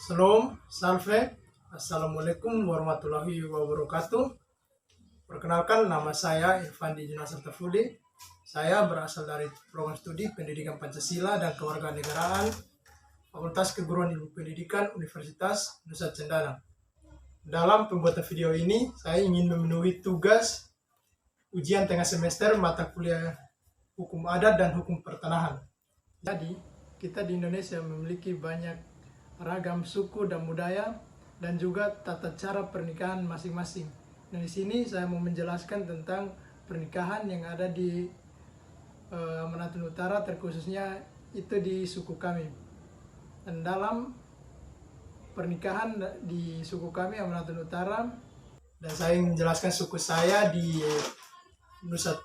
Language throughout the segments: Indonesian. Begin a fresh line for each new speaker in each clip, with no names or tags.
Shalom, salve, assalamualaikum warahmatullahi wabarakatuh. Perkenalkan, nama saya Irfan Dijuna Sartafudi. Saya berasal dari program studi Pendidikan Pancasila dan Kewarganegaraan, Fakultas Keguruan Ilmu Pendidikan Universitas Nusa Cendana. Dalam pembuatan video ini, saya ingin memenuhi tugas ujian tengah semester mata kuliah Hukum Adat dan Hukum Pertanahan. Jadi, kita di Indonesia memiliki banyak ragam suku dan budaya dan juga tata cara pernikahan masing-masing. Dan di sini saya mau menjelaskan tentang pernikahan yang ada di Amanatun Utara, terkhususnya itu di suku kami. Dan dalam pernikahan di suku kami Amanatun Utara, dan saya ingin menjelaskan suku saya di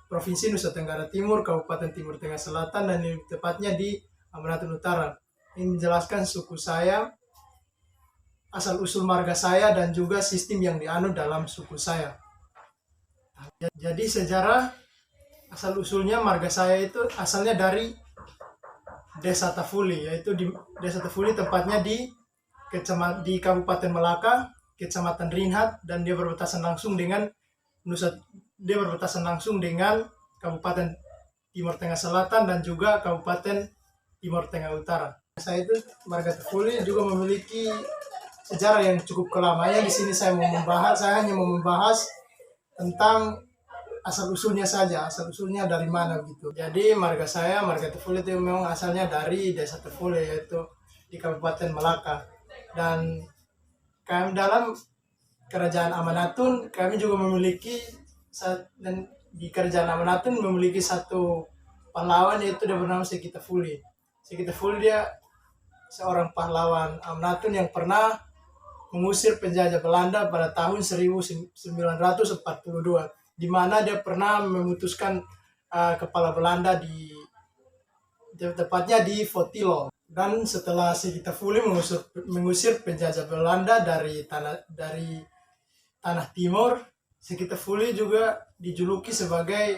Provinsi Nusa Tenggara Timur, Kabupaten Timur Tengah Selatan, dan tepatnya di Amanatun Utara. Ini menjelaskan suku saya, asal-usul marga saya, dan juga sistem yang dianut dalam suku saya. Jadi sejarah asal-usulnya marga saya itu asalnya dari Desa Tafuli, yaitu di Desa Tafuli tempatnya di Kabupaten Melaka, Kecamatan Rinhat, dan dia berbatasan langsung dengan Kabupaten Timur Tengah Selatan dan juga Kabupaten Timur Tengah Utara. Saya itu marga Tafuli juga memiliki sejarah yang cukup lama. Di sini saya hanya mau membahas tentang asal-usulnya saja, asal-usulnya dari mana gitu. Jadi marga Tafuli itu memang asalnya dari Desa Tafuli, yaitu di Kabupaten Melaka. Dan kami dalam Kerajaan Amanatun, kami juga memiliki, dan di Kerajaan Amanatun memiliki satu pahlawan, yaitu dia bernama Seki Tafuli. Seki Tafuli dia seorang pahlawan Amanatun yang pernah mengusir penjajah Belanda pada tahun 1942, di mana dia pernah memutuskan kepala Belanda tepatnya di Fotilo. Dan setelah Seki Tafuli mengusir penjajah Belanda dari tanah timur, Seki Tafuli juga dijuluki sebagai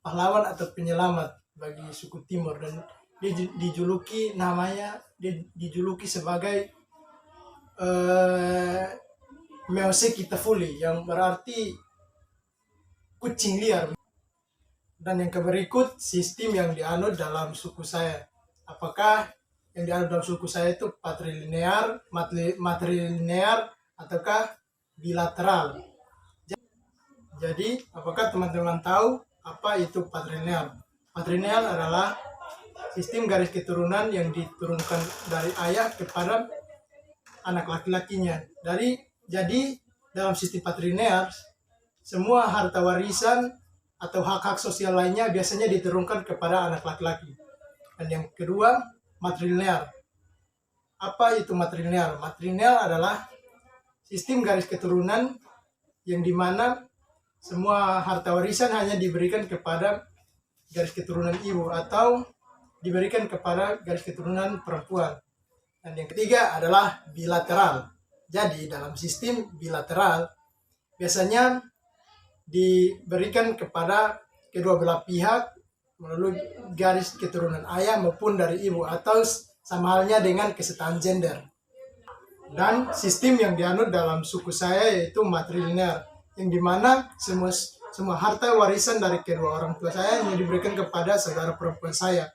pahlawan atau penyelamat bagi suku Timur, dan dia dijuluki sebagai Meo Seki Tafuli, yang berarti kucing liar. Dan yang berikut sistem yang dianut dalam suku saya. Apakah yang dianut dalam suku saya itu matrilinear ataukah bilateral? Jadi, apakah teman-teman tahu apa itu patrilinear? Patrilinear adalah sistem garis keturunan yang diturunkan dari ayah kepada anak laki-lakinya. Jadi dalam sistem patrilinear, semua harta warisan atau hak-hak sosial lainnya biasanya diturunkan kepada anak laki-laki. Dan yang kedua, matrilinear. Apa itu matrilinear? Matrilinear adalah sistem garis keturunan yang dimana semua harta warisan hanya diberikan kepada garis keturunan ibu atau diberikan kepada garis keturunan perempuan. Dan yang ketiga adalah bilateral. Jadi dalam sistem bilateral biasanya diberikan kepada kedua belah pihak melalui garis keturunan ayah maupun dari ibu, atau sama halnya dengan kesetaraan gender. Dan sistem yang dianut dalam suku saya yaitu matrilinear, yang dimana semua harta warisan dari kedua orang tua saya hanya diberikan kepada saudara perempuan saya.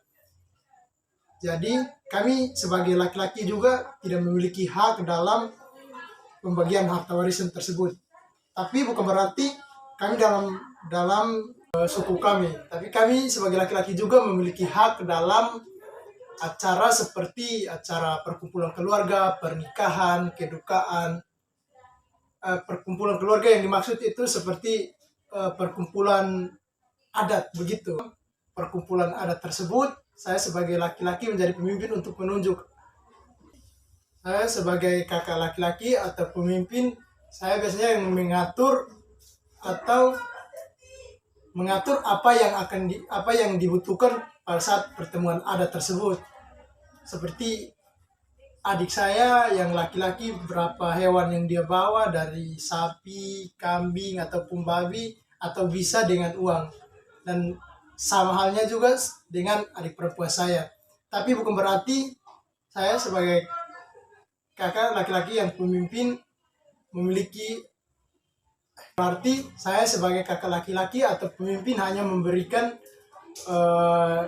Jadi kami sebagai laki-laki juga tidak memiliki hak dalam pembagian harta warisan tersebut. Tapi bukan berarti kami dalam suku kami, tapi kami sebagai laki-laki juga memiliki hak dalam acara seperti acara perkumpulan keluarga, pernikahan, kedukaan. Perkumpulan keluarga yang dimaksud itu seperti perkumpulan adat begitu. Perkumpulan adat tersebut, saya sebagai laki-laki menjadi pemimpin untuk menunjuk. Saya sebagai kakak laki-laki atau pemimpin, saya biasanya yang mengatur apa yang dibutuhkan pada saat pertemuan adat tersebut. Seperti adik saya yang laki-laki, berapa hewan yang dia bawa, dari sapi, kambing, ataupun babi, atau bisa dengan uang. Dan sama halnya juga dengan adik perempuan saya. Tapi bukan berarti saya sebagai kakak laki-laki yang pemimpin memiliki, berarti saya sebagai kakak laki-laki atau pemimpin hanya eh,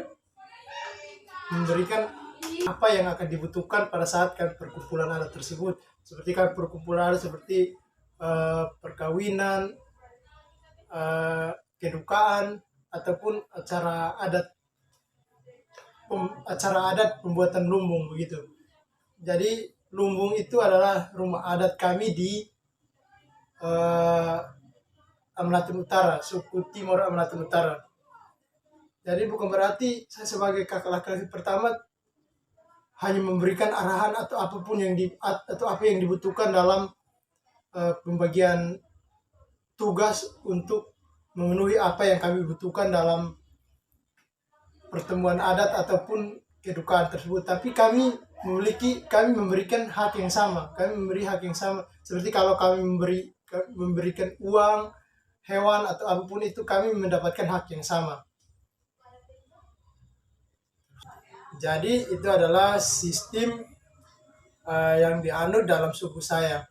memberikan apa yang akan dibutuhkan pada saat kan perkumpulan adat tersebut, seperti kan perkumpulan adat seperti perkawinan, kedukaan, ataupun acara adat pembuatan lumbung begitu. Jadi lumbung itu adalah rumah adat kami di eh, Amnaten Utara, suku Timur Amnaten Utara. Jadi bukan berarti saya sebagai kakak laki-laki pertama hanya memberikan arahan atau apapun atau apa yang dibutuhkan dalam pembagian tugas untuk memenuhi apa yang kami butuhkan dalam pertemuan adat ataupun kedukaan tersebut. Tapi kami memberikan hak yang sama. Kami memberi hak yang sama. Seperti kalau kami memberikan uang, hewan atau apapun itu, kami mendapatkan hak yang sama. Jadi itu adalah sistem yang dianut dalam suku saya,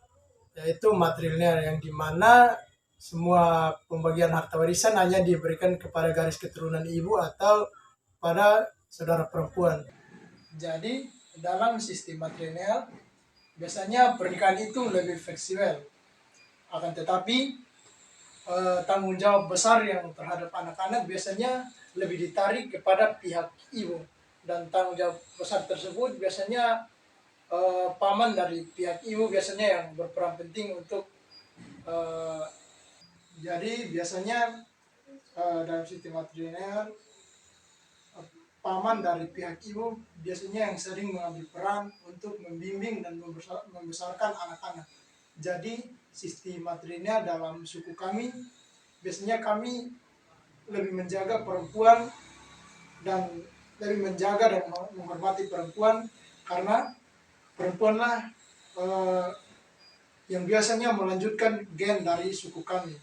yaitu matrilineal, yang dimana semua pembagian harta warisan hanya diberikan kepada garis keturunan ibu atau pada saudara perempuan. Jadi dalam sistem matrilineal biasanya pernikahan itu lebih fleksibel, akan tetapi tanggung jawab besar yang terhadap anak-anak biasanya lebih ditarik kepada pihak ibu, dan tanggung jawab besar tersebut biasanya paman dari pihak ibu biasanya yang berperan penting untuk jadi biasanya dalam sistem matrilineal paman dari pihak ibu biasanya yang sering mengambil peran untuk membimbing dan membesarkan anak-anak. Jadi sistem matrilineal dalam suku kami biasanya kami lebih menjaga perempuan dan lebih menjaga dan menghormati perempuan, karena perempuanlah yang biasanya melanjutkan gen dari suku kami.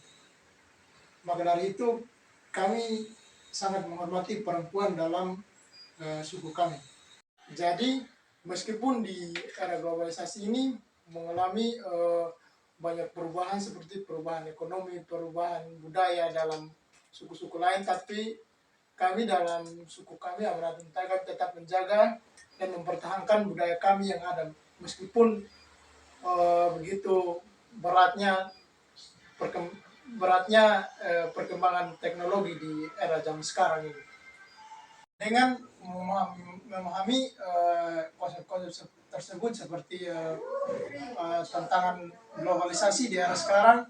Maka dari itu kami sangat menghormati perempuan dalam suku kami. Jadi meskipun di era globalisasi ini mengalami banyak perubahan seperti perubahan ekonomi, perubahan budaya dalam suku-suku lain, tapi kami dalam suku kami Amnaten Utara tetap menjaga dan mempertahankan budaya kami yang ada, meskipun begitu beratnya perkembangan teknologi di era zaman sekarang ini. Dengan memahami konsep-konsep tersebut seperti tantangan globalisasi di era sekarang,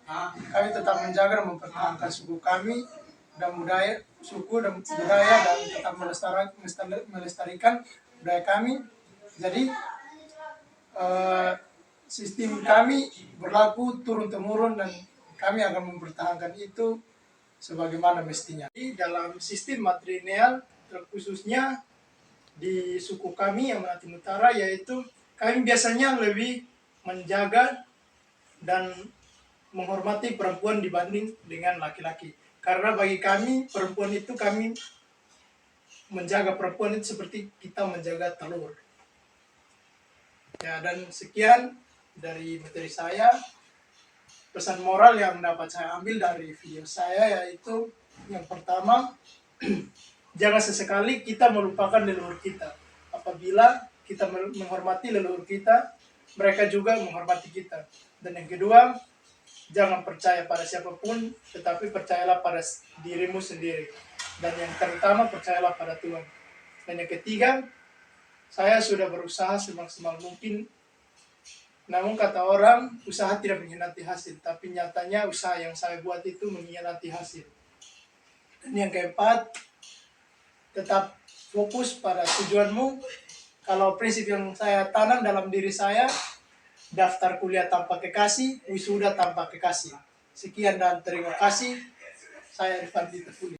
kami tetap menjaga dan mempertahankan suku kami dan budaya dan tetap melestarikan budaya kami. Jadi sistem kami berlaku turun temurun dan kami akan mempertahankan itu sebagaimana mestinya. Di dalam sistem matrilineal, terkhususnya di suku kami yang Amnaten Utara, yaitu kami biasanya lebih menjaga dan menghormati perempuan dibanding dengan laki-laki. Karena bagi kami perempuan itu, kami menjaga perempuan itu seperti kita menjaga telur. Ya, dan sekian dari materi saya. Pesan moral yang dapat saya ambil dari video saya yaitu yang pertama, jangan sesekali kita melupakan leluhur kita. Apabila kita menghormati leluhur kita, mereka juga menghormati kita. Dan yang kedua, jangan percaya pada siapapun, tetapi percayalah pada dirimu sendiri. Dan yang terutama, percayalah pada Tuhan. Dan yang ketiga, saya sudah berusaha semaksimal mungkin, namun kata orang, usaha tidak mengkhianati hasil, tapi nyatanya usaha yang saya buat itu mengkhianati hasil. Dan yang keempat, tetap fokus pada tujuanmu. Kalau prinsip yang saya tanam dalam diri saya, daftar kuliah tanpa kekasih, wisuda tanpa kekasih. Sekian dan terima kasih. Saya Irfan Dita Fuli.